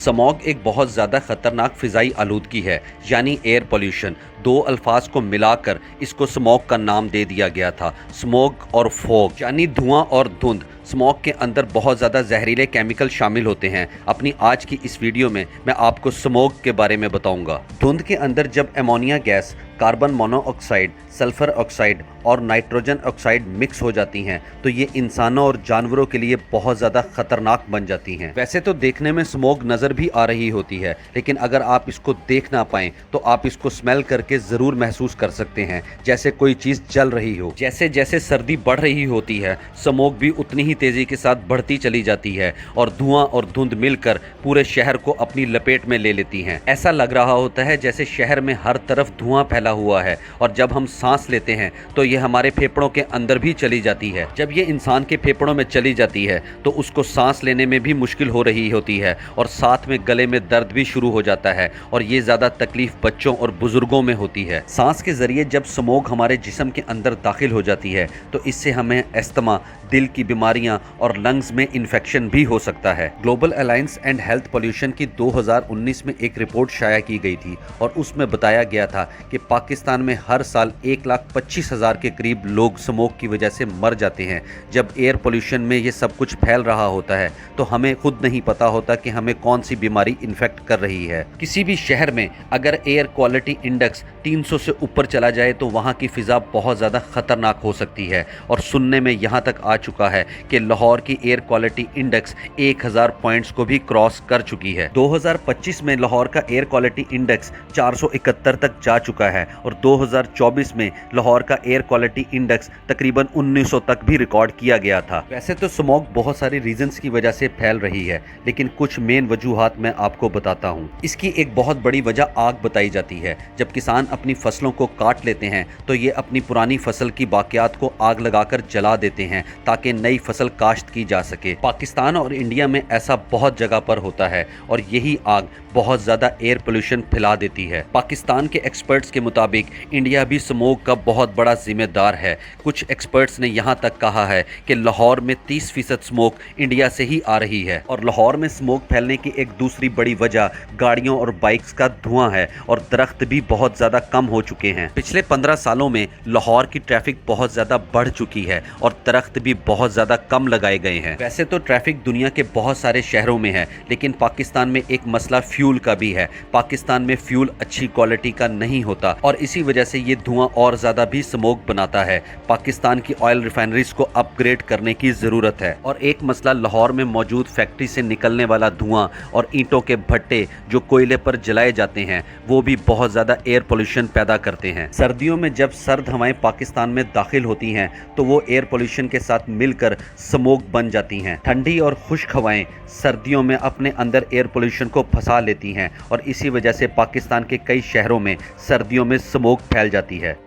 Smog एक बहुत ज़्यादा ख़तरनाक फ़िज़ाई आलूदगी है, यानी एयर पोल्यूशन। दो अल्फाज को मिलाकर इसको स्मॉग का नाम दे दिया गया था। स्मॉग और फॉग यानी धुआं और धुंध। स्मॉग के अंदर बहुत ज़्यादा जहरीले केमिकल शामिल होते हैं। अपनी आज की इस वीडियो में मैं आपको स्मॉग के बारे में बताऊंगा। धुंध के अंदर जब ammonia gas, carbon monoxide, sulphur oxide और नाइट्रोजन ऑक्साइड मिक्स हो जाती हैं तो ये इंसानों और जानवरों के लिए बहुत ज़्यादा खतरनाक बन जाती हैं। वैसे तो देखने में स्मॉग नज़र भी आ रही होती है, लेकिन अगर आप इसको देख ना पाएं तो आप इसको स्मेल करके ज़रूर महसूस कर सकते हैं, जैसे कोई चीज़ जल रही हो। जैसे जैसे सर्दी बढ़ रही होती है, स्मॉग भी उतनी ही तेज़ी के साथ बढ़ती चली जाती है और धुआं और धुंध मिलकर पूरे शहर को अपनी लपेट में ले लेती हैं। ऐसा लग रहा होता है जैसे शहर में हर तरफ धुआं फैला हुआ है और जब हम सांस लेते हैं तो ये हमारे फेफड़ों के अंदर भी चली जाती है। जब ये इंसान के फेफड़ों में चली जाती है तो उसको सांस लेने में भी मुश्किल हो रही होती है और साथ में गले में दर्द भी शुरू हो जाता है और ये ज़्यादा तकलीफ बच्चों और बुजुर्गों में होती है। सांस के जरिए जब स्मॉग हमारे जिस्म के अंदर दाखिल हो जाती है तो इससे हमें अस्थमा, दिल की बीमारियां और लंग्स में इन्फेक्शन भी हो सकता है। Global alliance and health pollution की 2019 में एक रिपोर्ट शाया की गई थी और उसमें बताया गया था कि पाकिस्तान में हर साल 1,25,000 के करीब लोग स्मोक की वजह से मर जाते हैं। जब एयर पोल्यूशन में ये सब कुछ फैल रहा होता है तो हमें खुद नहीं पता होता कि हमें कौन सी बीमारी इन्फेक्ट कर रही है। किसी भी शहर में अगर एयर क्वालिटी इंडेक्स 300 से ऊपर चला जाए तो वहाँ की फ़िज़ा बहुत ज़्यादा ख़तरनाक हो सकती है और सुनने में यहाँ तक आ चुका है कि लाहौर की एयर क्वालिटी इंडेक्स 1000 पॉइंट्स को भी क्रॉस कर चुकी है। 2025 में लाहौर का एयर क्वालिटी इंडेक्स 471 तक जा चुका है और 2024 में लाहौर का एयर क्वालिटी इंडेक्स तकरीबन 1900 तक भी रिकॉर्ड किया गया था। वैसे तो स्मॉग बहुत सारी रीजंस की वजह से फैल रही है, लेकिन कुछ मेन वजूहात मैं आपको बताता हूँ। इसकी एक बहुत बड़ी वजह आग बताई जाती है। जब किसान अपनी फसलों को काट लेते हैं तो ये अपनी पुरानी फसल की बाकियात को आग लगाकर जला देते हैं ताकि नई फसल काश्त की जा सके। पाकिस्तान और इंडिया में ऐसा बहुत जगह पर होता है और यही आग बहुत ज़्यादा एयर पोल्यूशन फैला देती है। पाकिस्तान के एक्सपर्ट्स के मुताबिक इंडिया भी स्मोग का बहुत बड़ा जिम्मेदार है। कुछ एक्सपर्ट्स ने यहाँ तक कहा है कि लाहौर में 30% स्मोक इंडिया से ही आ रही है और लाहौर में स्मोक फैलने की एक दूसरी बड़ी वजह गाड़ियों और बाइक्स का धुआं है और दरख्त भी बहुत ज़्यादा कम हो चुके हैं। पिछले 15 सालों में लाहौर की ट्रैफिक बहुत ज़्यादा बढ़ चुकी है और दरख्त भी बहुत ज़्यादा कम लगाए गए हैं। वैसे तो ट्रैफिक दुनिया के बहुत सारे शहरों में है, लेकिन पाकिस्तान में एक मसला फ्यूल का भी है। पाकिस्तान में फ्यूल अच्छी क्वालिटी का नहीं होता और इसी वजह से ये धुआं और ज़्यादा भी स्मोक बनाता है। पाकिस्तान की ऑयल रिफाइनरीज को अपग्रेड करने की ज़रूरत है। और एक मसला लाहौर में मौजूद फैक्ट्री से निकलने वाला धुआं और ईंटों के भट्टे जो कोयले पर जलाए जाते हैं वो भी बहुत ज़्यादा एयर पोल्यूशन पैदा करते हैं। सर्दियों में जब सर्द हवाएं पाकिस्तान में दाखिल होती हैं तो वो एयर पोल्यूशन के साथ मिलकर स्मोक बन जाती हैं। ठंडी और खुश्क हवाएं सर्दियों में अपने अंदर एयर पोल्यूशन को फंसा लेती हैं और इसी वजह से पाकिस्तान के कई शहरों में सर्दियों में स्मोक फैल जाती है।